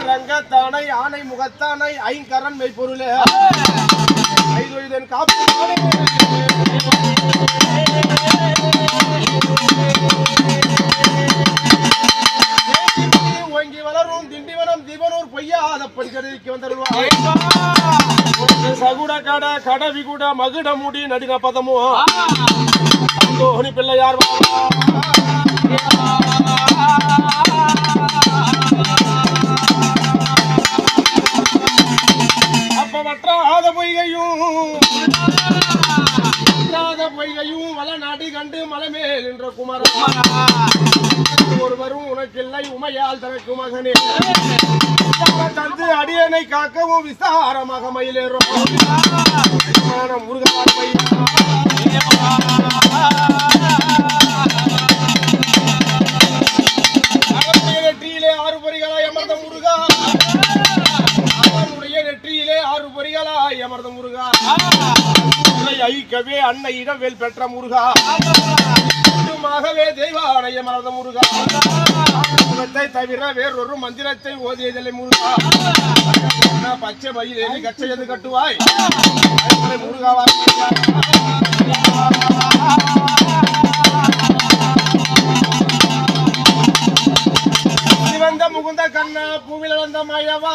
ரங்கத்தானை ஆனை முகத்தானை ஐங்கரன் மெய்ப்பொருளே ஐதொழிதன் காப்பு ஓங்கி வளரும் திண்டிவனம் தீபனூர் பொய்யாத பஞ்சருக்கு வந்தருவாய் சகுட கட கடவிகுட மகுட முடி நடின பதமோ தோணி பிள்ளையார் அப்ப வற்றாத பொய்கையும் வள நாடி கண்டு மலைமேல் என்ற குமரன் ஒருவரும் உனக்கில்லை உமையால் தனக்கு மகனே தந்து அடியனை காக்கவும் விசாரமாக மயிலேறும் முருகன் நெற்றியிலே 6 பொறிகளாய் அமர்ந்த முருகா அவனுடைய நெற்றியிலே 6 பொறிகளாய் அமர்ந்த முருகா ஐக்கவே அன்னை இடவேல் பெற்ற முருகா தெய்வானை அமர்ந்த முருகா முகத்தை தவிர வேறொரு மந்திரத்தை ஓதியதில்லை முருகா பச்சை மயில் கச்சையது கட்டுவாய் முருகாவா சிவந்த முகுந்த கண்ணா பூவில் அளந்த மாயவா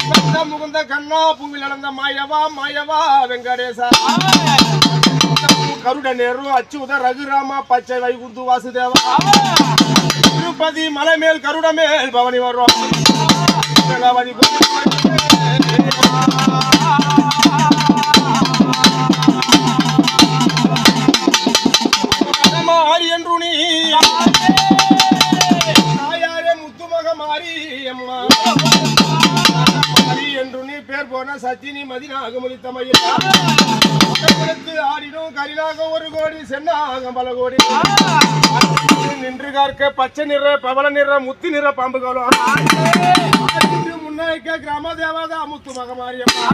சிவந்த முகுந்த கண்ணா பூவில் அளந்த மாயவா மாயவா வெங்கடேசா கருட நேரு அச்சுத ரகுராமா பச்சை வைகுந்து வாசுதேவா திருப்பதி மலை மேல் கருட மேல் பவனி வரும் மாறி என்று நீ தாயாரே முத்துமக மாறி அம்மா மாறி என்று நீ பேர் போன சத்தினி மதினாக முடித்த மயில் ஆடினோம் கரிநாக 1 கோடி சென்னாக பல கோடி நின்று கார்க்க பச்சை நிற பவள நிற முத்தி நிற பாம்புகளும் முன்னாய்க்க கிராம தேவதா முத்து மகமாரியம்மா